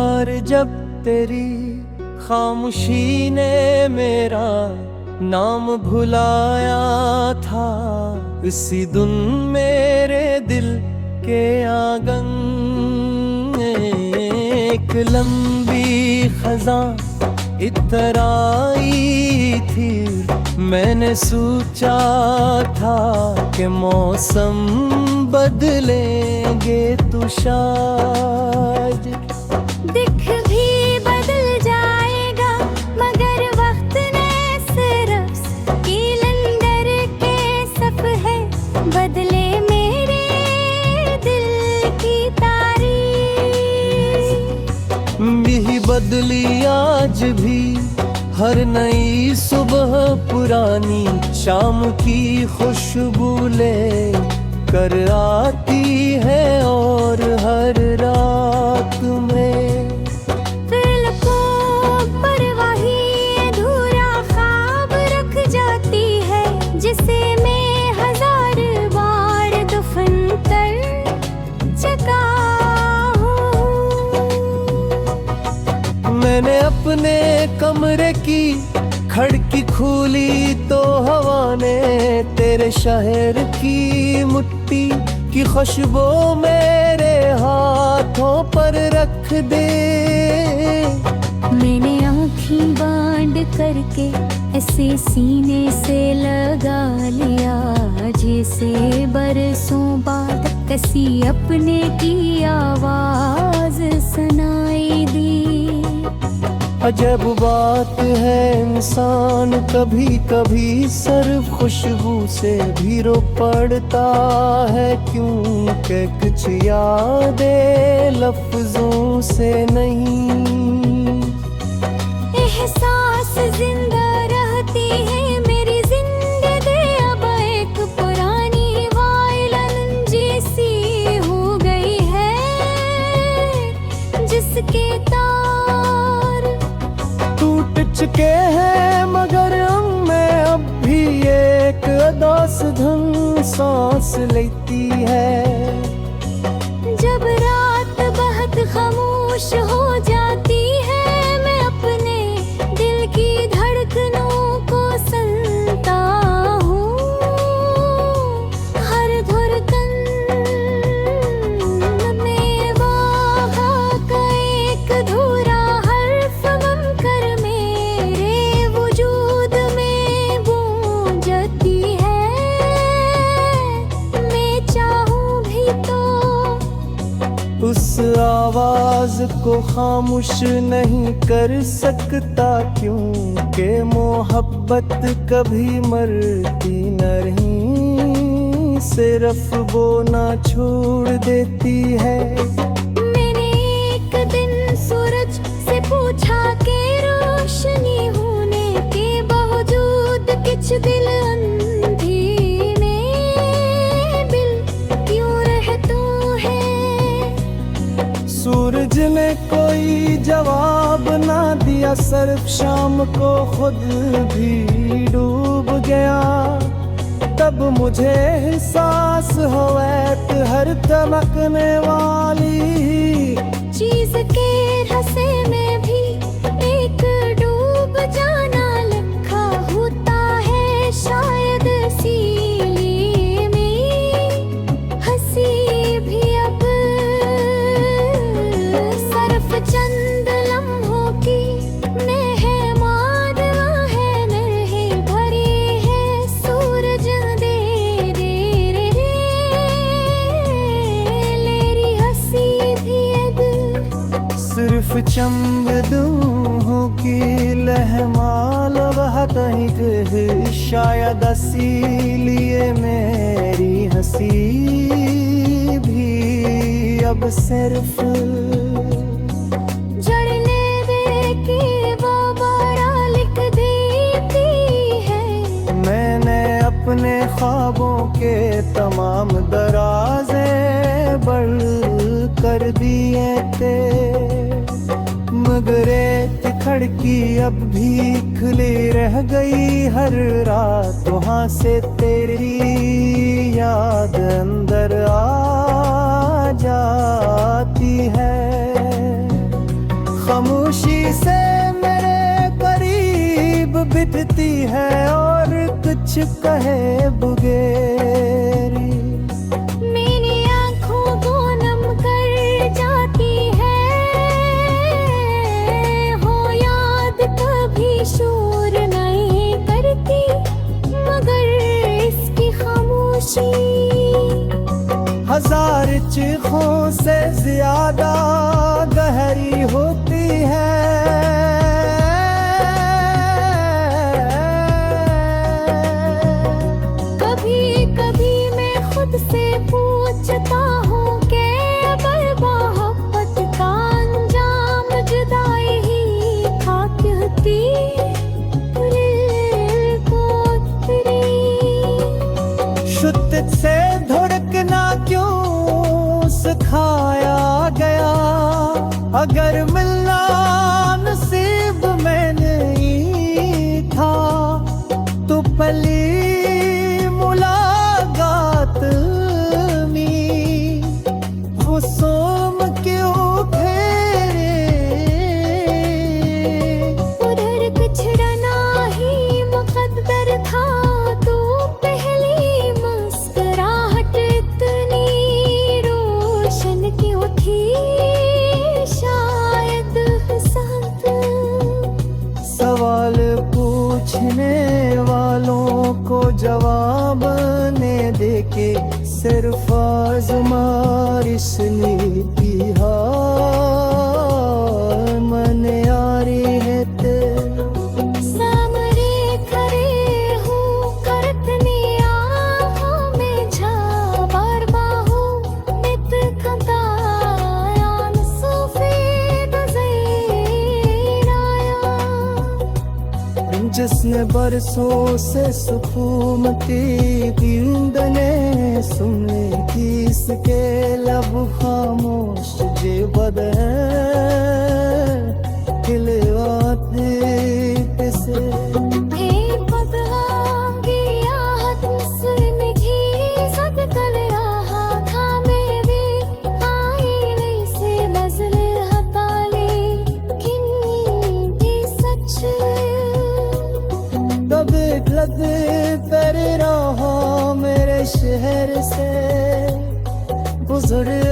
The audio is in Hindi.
बार जब तेरी खामोशी ने मेरा नाम भुलाया था, इसी धुन मेरे दिल के आंगन एक लंबी खज़ां इतर आई थी। मैंने सोचा था कि मौसम बदलेंगे तो शायद दिख भी बदल जाएगा, मगर वक्त ने सिर्फ कैलेंडर के सफ़े बदले मेरे दिल की तारीख भी बदली आज भी। हर नई सुबह पुरानी शाम की खुशबू ले कर आती है, और हर रात में पलकों पर वही अधूरा ख्वाब रख जाती है, जिसे मैं हजार बार दफन कर चुका हूँ। मैंने अपने कमरे की खिड़की खोली तो हवा ने तेरे शहर की मिट्टी की खुशबू मेरे हाथों पर रख दे। मैंने आँखें बांध करके ऐसे सीने से लगा लिया, जैसे बरसों बाद किसी अपने की आवाज सुनाई दी। अजब बात है, इंसान कभी कभी सिर्फ खुशबू से भी रो पड़ता है, क्योंकि कुछ यादें लफ्जों से नहीं। एहसास जिंदा रहती है मेरी जिंदगी, अब एक पुरानी वायलिन जैसी हो गई है, जिसके तार टूट चुके हैं, मगर मैं अब भी एक उदास धुन सांस लेती है। जब रात बहुत खामोश हो जाती है, मैं अपने दिल की धड़कनों को सुनता हूँ। हर धड़कन में वहाँ का एक अधूरा हर्फ बनकर मेरे वजूद में गूंजती है। मैं चाहूँ भी तो उस आवाज को खामोश नहीं कर सकता, क्योंकि मोहब्बत कभी मरती नहीं, सिर्फ वो ना छोड़ देती है। मैंने एक दिन सूरज से पूछा कि रोशनी होने के बावजूद कुछ दिल अंधी में बिल क्यों रहते हैं। सूरज ने कोई जवाब ना दिया, सिर्फ शाम को खुद भी डूब गया। तब मुझे एहसास हुआ कि हर चमकने वाली चीज के रसे में भी एक डूब जाना लिखा होता है, शायद इसीलिए में हंसी भी अब सिर्फ चंद लम्हों की मेहमान है, नहीं भरी है सूरज दे रे रे रे। मेरी हंसी भी अब सिर्फ चमदों की लहमाल बहती है, शायद इसीलिए मेरी हंसी भी अब सिर्फ जड़ने दे के वो बारा लिख देती है। मैंने अपने ख्वाबों के तमाम दराजे बंद कर दिए थे, मगर एक खिड़की अब भी खुली रह गई। हर रात वहाँ से तेरी याद अंदर आ जाती है। खामोशी से मेरे करीब बिठती है और कुछ कहे बुगेरी। मेरी आँखों को नम कर जाती है, हो याद कभी शोर नहीं करती मगर इसकी खामोशी हजार चीखों से ज्यादा गहरी होती है। कभी कभी मैं खुद से पूछता हूँ कि अगर मोहब्बत का अंजाम जुदाई ही था कहती को तेरी। शुद्ध से धड़कना क्यों सिखाया गया, अगर मिलना नसीब में नहीं था तो पहली मुलाकात में वो सोम क्यों फेरे। उधर पिछड़ना ही मुकद्दर था, तो पहली मुस्कुराहट इतनी रोशन क्यों थी शायद हसरत। सवाल पूछने वालों को जवाब ने देके सिर्फ आज़माइश नीति हार मन यारी है तेरे। सामने खड़े हूँ करतनी आँखों में झाबार बाहू नित खतायान सफेद ज़ैराया। जिसने बरसों से सुकूमती बूंद ने सुनने की इसके लब खामोश जे बदन खिलवाते से। हे बदलांगी आहत सुन की सद कल रहा था मेरे आईने से नजर हटाले किन्नी सच। कब लग तेरे राह मेरे शहर से गुजरे